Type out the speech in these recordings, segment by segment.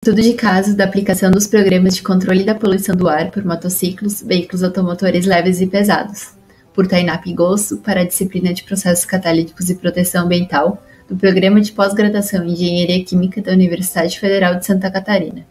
Estudo de caso da aplicação dos programas de controle da poluição do ar por motociclos, veículos automotores leves e pesados, por Tainá Pigosso, para a disciplina de Processos Catalíticos e Proteção Ambiental, do Programa de Pós-Graduação em Engenharia Química da Universidade Federal de Santa Catarina.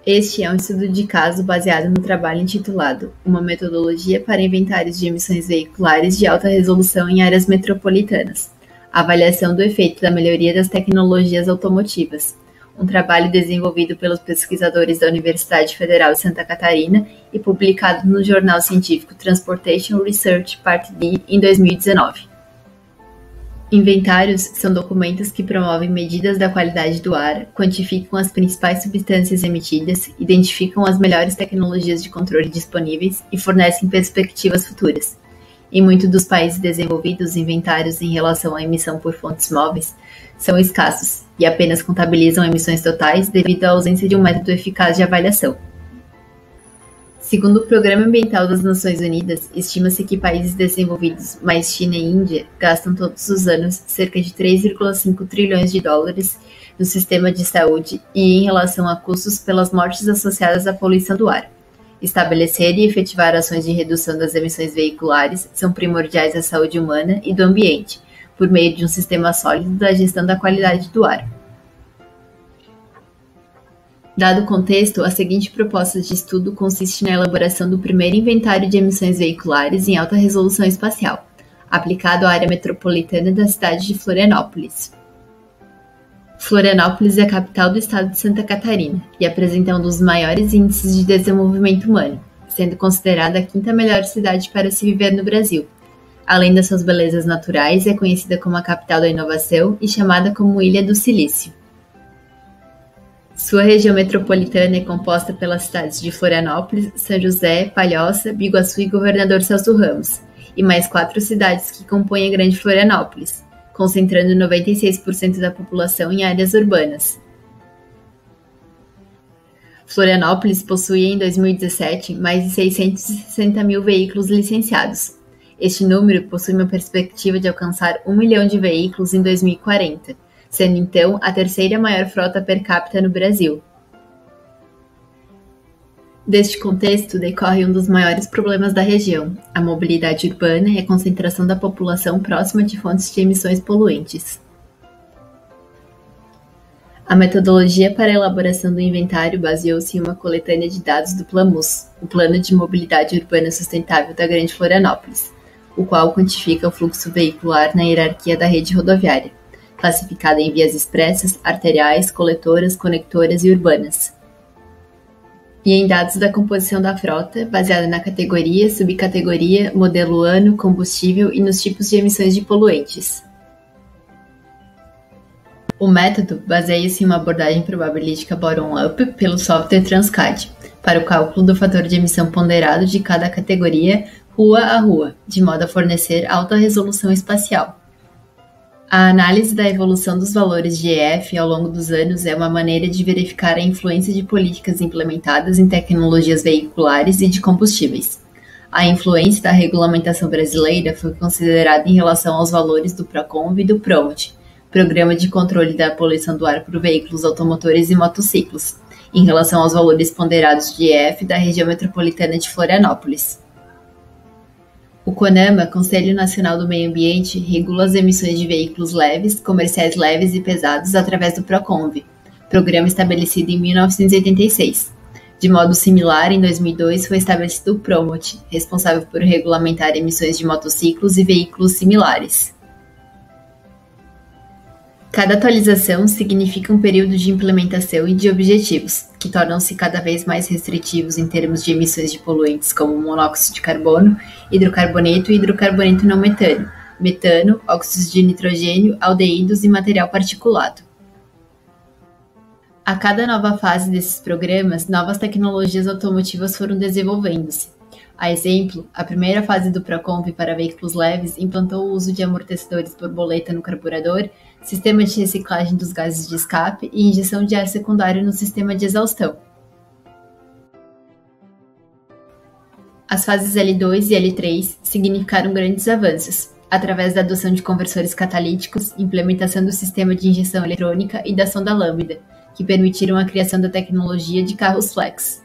Este é um estudo de caso baseado no trabalho intitulado Uma metodologia para inventários de emissões veiculares de alta resolução em áreas metropolitanas. Avaliação do efeito da melhoria das tecnologias automotivas, um trabalho desenvolvido pelos pesquisadores da Universidade Federal de Santa Catarina e publicado no jornal científico Transportation Research Part D em 2019. Inventários são documentos que promovem medidas da qualidade do ar, quantificam as principais substâncias emitidas, identificam as melhores tecnologias de controle disponíveis e fornecem perspectivas futuras. Em muitos dos países desenvolvidos, inventários em relação à emissão por fontes móveis são escassos e apenas contabilizam emissões totais devido à ausência de um método eficaz de avaliação. Segundo o Programa Ambiental das Nações Unidas, estima-se que países desenvolvidos, mais China e Índia, gastam todos os anos cerca de 3,5 trilhões de dólares no sistema de saúde e em relação a custos pelas mortes associadas à poluição do ar. Estabelecer e efetivar ações de redução das emissões veiculares são primordiais à saúde humana e do ambiente, por meio de um sistema sólido da gestão da qualidade do ar. Dado o contexto, a seguinte proposta de estudo consiste na elaboração do primeiro inventário de emissões veiculares em alta resolução espacial, aplicado à área metropolitana da cidade de Florianópolis. Florianópolis é a capital do estado de Santa Catarina e apresenta um dos maiores índices de desenvolvimento humano, sendo considerada a quinta melhor cidade para se viver no Brasil. Além das suas belezas naturais, é conhecida como a capital da inovação e chamada como Ilha do Silício. Sua região metropolitana é composta pelas cidades de Florianópolis, São José, Palhoça, Biguaçu e Governador Celso Ramos, e mais 4 cidades que compõem a Grande Florianópolis, concentrando 96% da população em áreas urbanas. Florianópolis possuía em 2017 mais de 660 mil veículos licenciados. Este número possui uma perspectiva de alcançar 1 milhão de veículos em 2040, sendo então a terceira maior frota per capita no Brasil. Deste contexto decorre um dos maiores problemas da região, a mobilidade urbana e a concentração da população próxima de fontes de emissões poluentes. A metodologia para a elaboração do inventário baseou-se em uma coletânea de dados do PLAMUS, o Plano de Mobilidade Urbana Sustentável da Grande Florianópolis, o qual quantifica o fluxo veicular na hierarquia da rede rodoviária, classificada em vias expressas, arteriais, coletoras, conectoras e urbanas. E em dados da composição da frota, baseada na categoria, subcategoria, modelo ano, combustível e nos tipos de emissões de poluentes. O método baseia-se em uma abordagem probabilística bottom-up pelo software Transcad, para o cálculo do fator de emissão ponderado de cada categoria rua a rua, de modo a fornecer alta resolução espacial. A análise da evolução dos valores de EF ao longo dos anos é uma maneira de verificar a influência de políticas implementadas em tecnologias veiculares e de combustíveis. A influência da regulamentação brasileira foi considerada em relação aos valores do PROCONV e do PROMOT, Programa de Controle da Poluição do Ar por Veículos Automotores e Motociclos, em relação aos valores ponderados de EF da região metropolitana de Florianópolis. O CONAMA, Conselho Nacional do Meio Ambiente, regula as emissões de veículos leves, comerciais leves e pesados através do PROCONV, programa estabelecido em 1986. De modo similar, em 2002 foi estabelecido o PROMOT, responsável por regulamentar emissões de motociclos e veículos similares. Cada atualização significa um período de implementação e de objetivos, que tornam-se cada vez mais restritivos em termos de emissões de poluentes como monóxido de carbono, hidrocarboneto e hidrocarboneto não metano, metano, óxidos de nitrogênio, aldeídos e material particulado. A cada nova fase desses programas, novas tecnologias automotivas foram desenvolvendo-se. A exemplo, a primeira fase do PROCONV para veículos leves implantou o uso de amortecedores borboleta no carburador, sistema de reciclagem dos gases de escape e injeção de ar secundário no sistema de exaustão. As fases L2 e L3 significaram grandes avanços. A através da adoção de conversores catalíticos, implementação do sistema de injeção eletrônica e da sonda Lambda, que permitiram a criação da tecnologia de carros flex.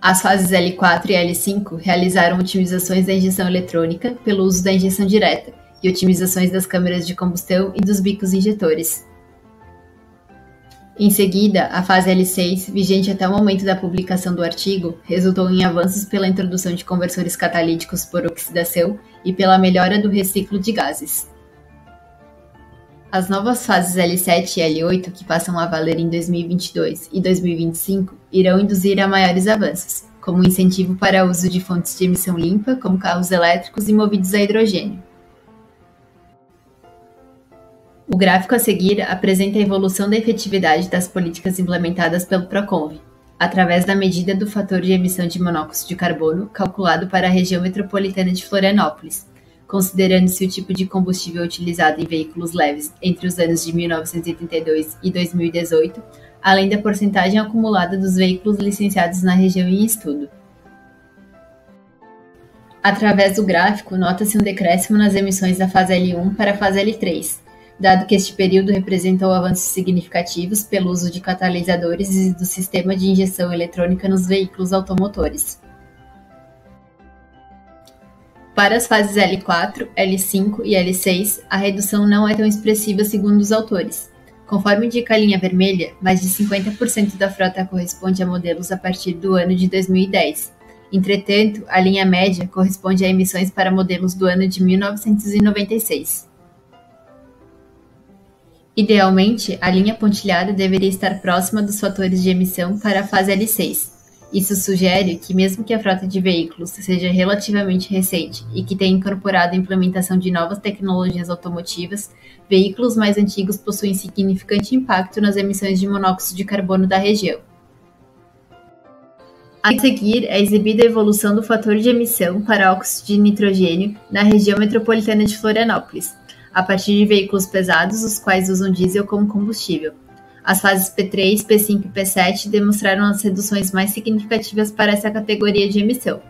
As fases L4 e L5 realizaram otimizações da injeção eletrônica pelo uso da injeção direta e otimizações das câmeras de combustão e dos bicos injetores. Em seguida, a fase L6, vigente até o momento da publicação do artigo, resultou em avanços pela introdução de conversores catalíticos por oxidação e pela melhora do reciclo de gases. As novas fases L7 e L8, que passam a valer em 2022 e 2025, irão induzir a maiores avanços, como incentivo para o uso de fontes de emissão limpa, como carros elétricos e movidos a hidrogênio. O gráfico a seguir apresenta a evolução da efetividade das políticas implementadas pelo Proconv, através da medida do fator de emissão de monóxido de carbono calculado para a região metropolitana de Florianópolis, considerando-se o tipo de combustível utilizado em veículos leves entre os anos de 1982 e 2018, além da porcentagem acumulada dos veículos licenciados na região em estudo. Através do gráfico, nota-se um decréscimo nas emissões da fase L1 para a fase L3, dado que este período representou avanços significativos pelo uso de catalisadores e do sistema de injeção eletrônica nos veículos automotores. Para as fases L4, L5 e L6, a redução não é tão expressiva segundo os autores. Conforme indica a linha vermelha, mais de 50% da frota corresponde a modelos a partir do ano de 2010. Entretanto, a linha média corresponde a emissões para modelos do ano de 1996. Idealmente, a linha pontilhada deveria estar próxima dos fatores de emissão para a fase L6. Isso sugere que, mesmo que a frota de veículos seja relativamente recente e que tenha incorporado a implementação de novas tecnologias automotivas, veículos mais antigos possuem significante impacto nas emissões de monóxido de carbono da região. A seguir é exibida a evolução do fator de emissão para óxido de nitrogênio na região metropolitana de Florianópolis, a partir de veículos pesados, os quais usam diesel como combustível. As fases P3, P5 e P7 demonstraram as reduções mais significativas para essa categoria de emissão.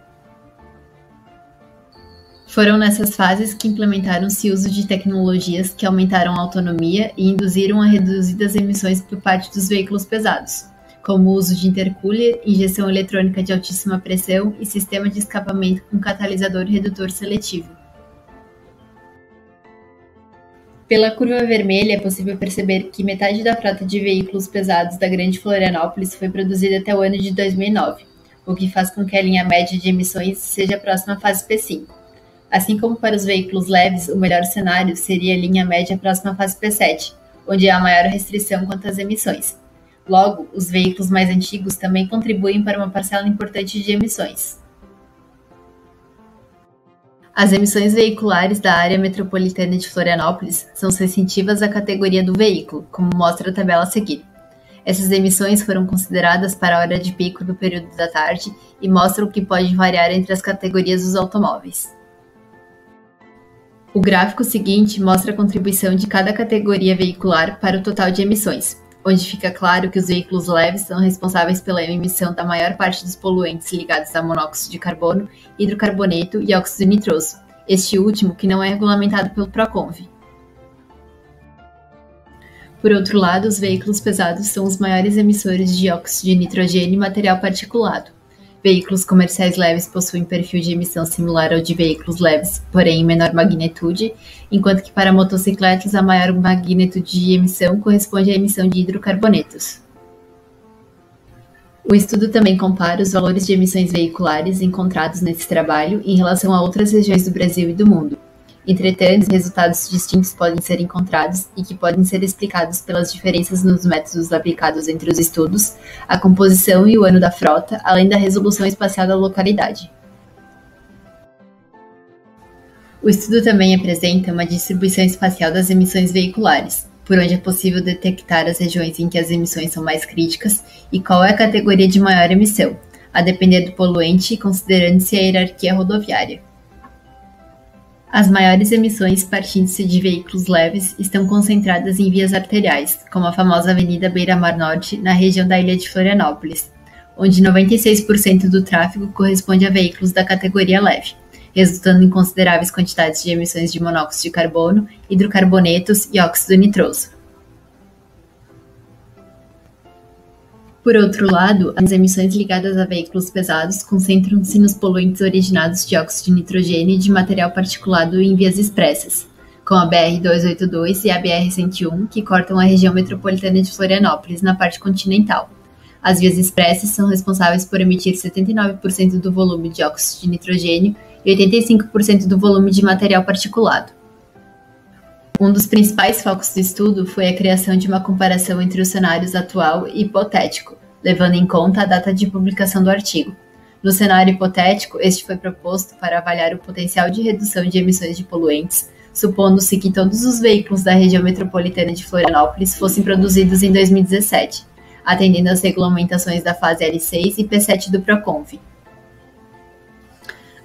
Foram nessas fases que implementaram-se o uso de tecnologias que aumentaram a autonomia e induziram a reduzidas emissões por parte dos veículos pesados, como o uso de intercooler, injeção eletrônica de altíssima pressão e sistema de escapamento com catalisador redutor seletivo. Pela curva vermelha, é possível perceber que metade da frota de veículos pesados da Grande Florianópolis foi produzida até o ano de 2009, o que faz com que a linha média de emissões seja a próxima fase P5. Assim como para os veículos leves, o melhor cenário seria a linha média próxima à fase P7, onde há a maior restrição quanto às emissões. Logo, os veículos mais antigos também contribuem para uma parcela importante de emissões. As emissões veiculares da área metropolitana de Florianópolis são sensitivas à categoria do veículo, como mostra a tabela a seguir. Essas emissões foram consideradas para a hora de pico do período da tarde e mostram que pode variar entre as categorias dos automóveis. O gráfico seguinte mostra a contribuição de cada categoria veicular para o total de emissões, onde fica claro que os veículos leves são responsáveis pela emissão da maior parte dos poluentes ligados a monóxido de carbono, hidrocarboneto e óxido nitroso, este último que não é regulamentado pelo Proconv. Por outro lado, os veículos pesados são os maiores emissores de óxido de nitrogênio e material particulado. Veículos comerciais leves possuem perfil de emissão similar ao de veículos leves, porém em menor magnitude, enquanto que para motocicletas a maior magnitude de emissão corresponde à emissão de hidrocarbonetos. O estudo também compara os valores de emissões veiculares encontrados nesse trabalho em relação a outras regiões do Brasil e do mundo. Entretanto, resultados distintos podem ser encontrados e que podem ser explicados pelas diferenças nos métodos aplicados entre os estudos, a composição e o ano da frota, além da resolução espacial da localidade. O estudo também apresenta uma distribuição espacial das emissões veiculares, por onde é possível detectar as regiões em que as emissões são mais críticas e qual é a categoria de maior emissão, a depender do poluente e considerando-se a hierarquia rodoviária. As maiores emissões partindo-se de veículos leves estão concentradas em vias arteriais, como a famosa Avenida Beira-Mar Norte, na região da ilha de Florianópolis, onde 96% do tráfego corresponde a veículos da categoria leve, resultando em consideráveis quantidades de emissões de monóxido de carbono, hidrocarbonetos e óxido nitroso. Por outro lado, as emissões ligadas a veículos pesados concentram-se nos poluentes originados de óxido de nitrogênio e de material particulado em vias expressas, como a BR-282 e a BR-101, que cortam a região metropolitana de Florianópolis, na parte continental. As vias expressas são responsáveis por emitir 79% do volume de óxido de nitrogênio e 85% do volume de material particulado. Um dos principais focos do estudo foi a criação de uma comparação entre os cenários atual e hipotético, levando em conta a data de publicação do artigo. No cenário hipotético, este foi proposto para avaliar o potencial de redução de emissões de poluentes, supondo-se que todos os veículos da região metropolitana de Florianópolis fossem produzidos em 2017, atendendo às regulamentações da fase L6 e P7 do Proconv.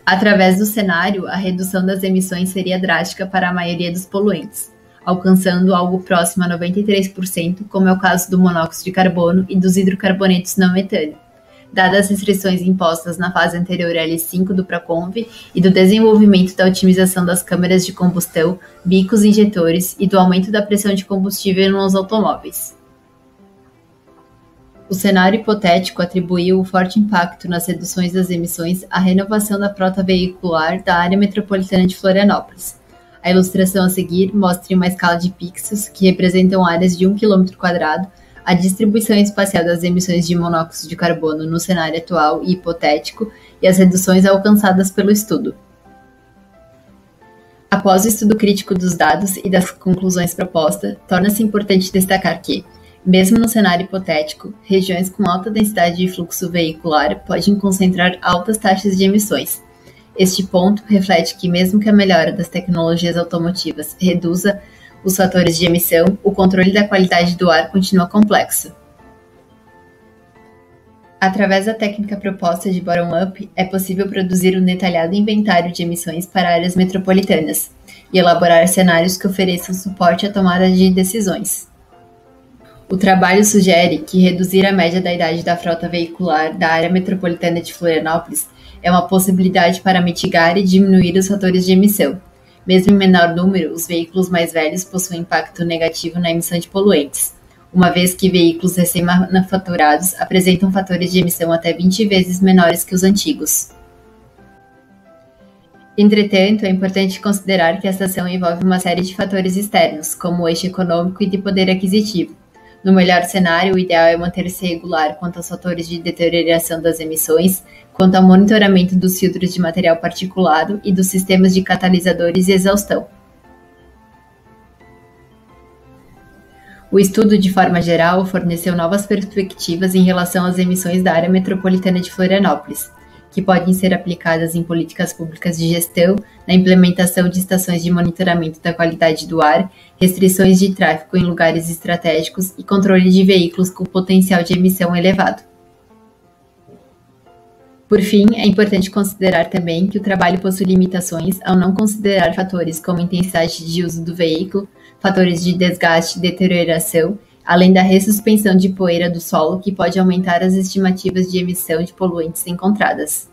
Através do cenário, a redução das emissões seria drástica para a maioria dos poluentes, alcançando algo próximo a 93%, como é o caso do monóxido de carbono e dos hidrocarbonetos não metano, dadas as restrições impostas na fase anterior L5 do Proconv e do desenvolvimento da otimização das câmeras de combustão, bicos injetores e do aumento da pressão de combustível nos automóveis. O cenário hipotético atribuiu o forte impacto nas reduções das emissões à renovação da frota veicular da área metropolitana de Florianópolis. A ilustração a seguir mostra em uma escala de pixels, que representam áreas de 1 km², a distribuição espacial das emissões de monóxido de carbono no cenário atual e hipotético e as reduções alcançadas pelo estudo. Após o estudo crítico dos dados e das conclusões propostas, torna-se importante destacar que, mesmo no cenário hipotético, regiões com alta densidade de fluxo veicular podem concentrar altas taxas de emissões. Este ponto reflete que, mesmo que a melhora das tecnologias automotivas reduza os fatores de emissão, o controle da qualidade do ar continua complexo. Através da técnica proposta de bottom-up, é possível produzir um detalhado inventário de emissões para áreas metropolitanas e elaborar cenários que ofereçam suporte à tomada de decisões. O trabalho sugere que reduzir a média da idade da frota veicular da área metropolitana de Florianópolis é uma possibilidade para mitigar e diminuir os fatores de emissão. Mesmo em menor número, os veículos mais velhos possuem impacto negativo na emissão de poluentes, uma vez que veículos recém-manufaturados apresentam fatores de emissão até 20 vezes menores que os antigos. Entretanto, é importante considerar que esta ação envolve uma série de fatores externos, como o eixo econômico e de poder aquisitivo. No melhor cenário, o ideal é manter-se regular quanto aos fatores de deterioração das emissões, quanto ao monitoramento dos filtros de material particulado e dos sistemas de catalisadores e exaustão. O estudo, de forma geral, forneceu novas perspectivas em relação às emissões da área metropolitana de Florianópolis, que podem ser aplicadas em políticas públicas de gestão, na implementação de estações de monitoramento da qualidade do ar, restrições de tráfego em lugares estratégicos e controle de veículos com potencial de emissão elevado. Por fim, é importante considerar também que o trabalho possui limitações ao não considerar fatores como intensidade de uso do veículo, fatores de desgaste e deterioração, além da ressuspensão de poeira do solo, que pode aumentar as estimativas de emissão de poluentes encontradas.